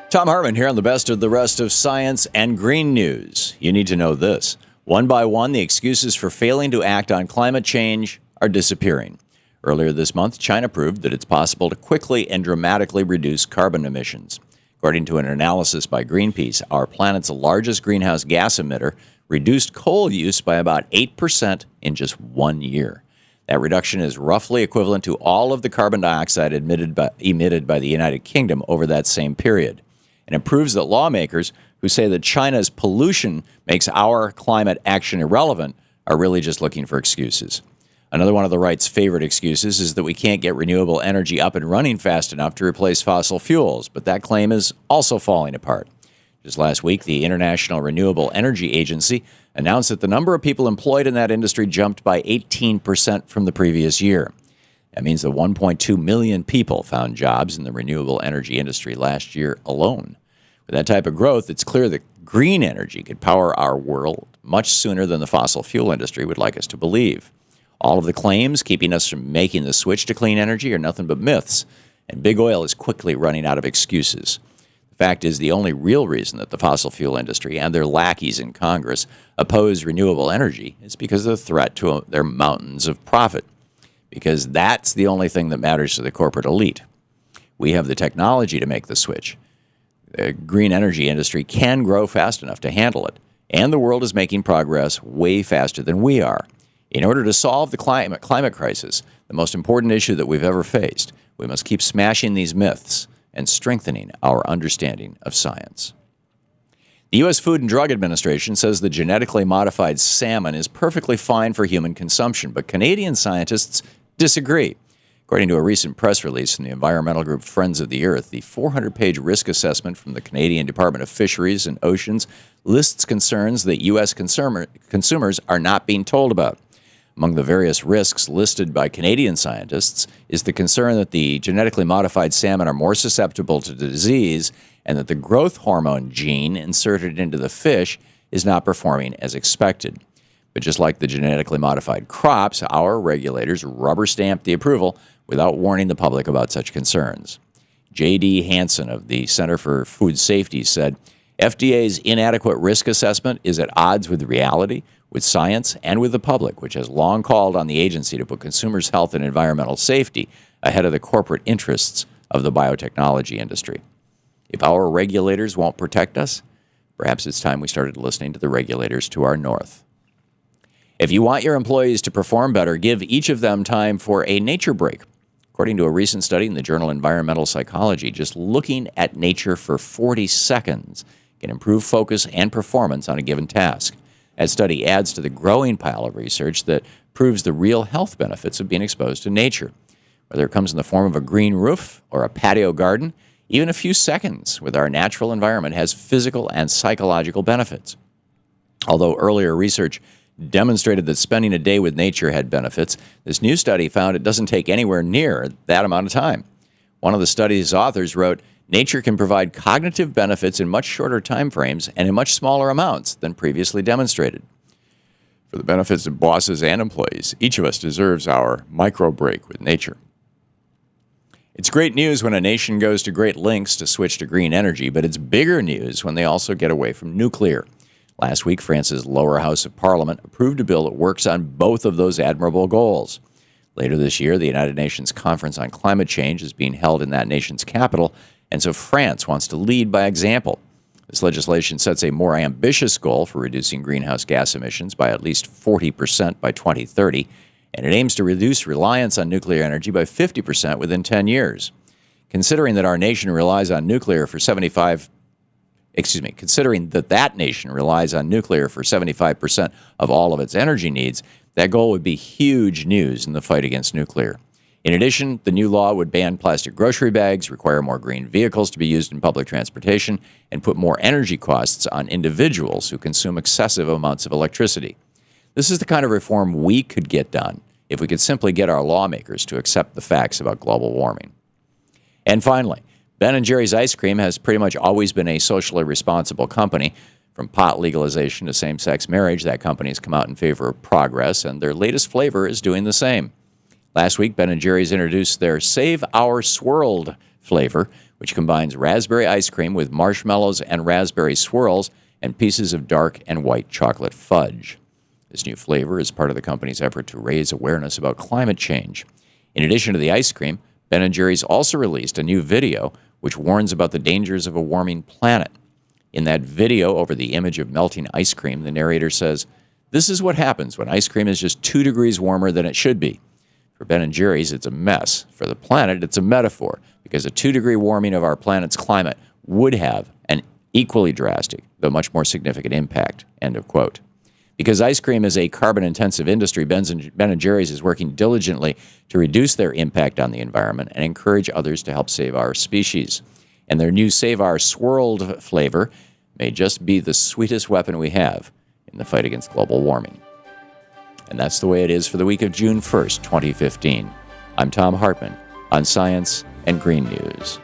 Thom Hartmann here on the best of the rest of science and green news. You need to know this. One by one, the excuses for failing to act on climate change are disappearing. Earlier this month, China proved that it's possible to quickly and dramatically reduce carbon emissions. According to an analysis by Greenpeace, our planet's largest greenhouse gas emitter reduced coal use by about 8% in just 1 year. That reduction is roughly equivalent to all of the carbon dioxide emitted by the United Kingdom over that same period. And it proves that lawmakers who say that China's pollution makes our climate action irrelevant are really just looking for excuses. Another one of the right's favorite excuses is that we can't get renewable energy up and running fast enough to replace fossil fuels, but that claim is also falling apart. Just last week, the International Renewable Energy Agency announced that the number of people employed in that industry jumped by 18% from the previous year. That means that 1.2 million people found jobs in the renewable energy industry last year alone. With that type of growth, it's clear that green energy could power our world much sooner than the fossil fuel industry would like us to believe. All of the claims keeping us from making the switch to clean energy are nothing but myths, and big oil is quickly running out of excuses. The fact is, the only real reason that the fossil fuel industry and their lackeys in Congress oppose renewable energy is because of the threat to their mountains of profit. Because that's the only thing that matters to the corporate elite. We have the technology to make the switch. The green energy industry can grow fast enough to handle it, and the world is making progress way faster than we are. In order to solve the climate crisis, the most important issue that we've ever faced, we must keep smashing these myths and strengthening our understanding of science. The U.S. Food and Drug Administration says the genetically modified salmon is perfectly fine for human consumption, but Canadian scientists disagree. According to a recent press release from the environmental group Friends of the Earth, the 400-page risk assessment from the Canadian Department of Fisheries and Oceans lists concerns that U.S. consumers are not being told about. Among the various risks listed by Canadian scientists is the concern that the genetically modified salmon are more susceptible to disease and that the growth hormone gene inserted into the fish is not performing as expected. But just like the genetically modified crops, our regulators rubber-stamped the approval without warning the public about such concerns. J.D. Hansen of the Center for Food Safety said, FDA's inadequate risk assessment is at odds with reality, with science, and with the public, which has long called on the agency to put consumers' health and environmental safety ahead of the corporate interests of the biotechnology industry. If our regulators won't protect us, perhaps it's time we started listening to the regulators to our north. If you want your employees to perform better, give each of them time for a nature break. According to a recent study in the journal Environmental Psychology, just looking at nature for 40 seconds can improve focus and performance on a given task. That study adds to the growing pile of research that proves the real health benefits of being exposed to nature. Whether it comes in the form of a green roof or a patio garden, even a few seconds with our natural environment has physical and psychological benefits. Although earlier research demonstrated that spending a day with nature had benefits, this new study found it doesn't take anywhere near that amount of time. One of the study's authors wrote, nature can provide cognitive benefits in much shorter time frames and in much smaller amounts than previously demonstrated. For the benefits of bosses and employees, each of us deserves our micro break with nature. It's great news when a nation goes to great lengths to switch to green energy, but it's bigger news when they also get away from nuclear. Last week, France's lower house of parliament approved a bill that works on both of those admirable goals. Later this year, the United Nations Conference on Climate Change is being held in that nation's capital, and so France wants to lead by example. This legislation sets a more ambitious goal for reducing greenhouse gas emissions by at least 40% by 2030, and it aims to reduce reliance on nuclear energy by 50% within 10 years. Considering that nation relies on nuclear for 75% of all of its energy needs, that goal would be huge news in the fight against nuclear. In addition, the new law would ban plastic grocery bags, require more green vehicles to be used in public transportation, and put more energy costs on individuals who consume excessive amounts of electricity. This is the kind of reform we could get done if we could simply get our lawmakers to accept the facts about global warming. And finally, Ben & Jerry's ice cream has pretty much always been a socially responsible company. From pot legalization to same-sex marriage, that company has come out in favor of progress, and their latest flavor is doing the same. Last week, Ben & Jerry's introduced their Save Our Swirled flavor, which combines raspberry ice cream with marshmallows and raspberry swirls and pieces of dark and white chocolate fudge. This new flavor is part of the company's effort to raise awareness about climate change. In addition to the ice cream, Ben & Jerry's also released a new video which warns about the dangers of a warming planet. In that video, over the image of melting ice cream, the narrator says, "This is what happens when ice cream is just 2 degrees warmer than it should be." For Ben & Jerry's, it's a mess. For the planet, it's a metaphor, because a 2-degree warming of our planet's climate would have an equally drastic, though much more significant impact. End of quote. Because ice cream is a carbon-intensive industry, Ben & Jerry's is working diligently to reduce their impact on the environment and encourage others to help save our species. And their new Save Our Swirled flavor may just be the sweetest weapon we have in the fight against global warming. And that's the way it is for the week of June 1st, 2015. I'm Thom Hartmann on Science and Green News.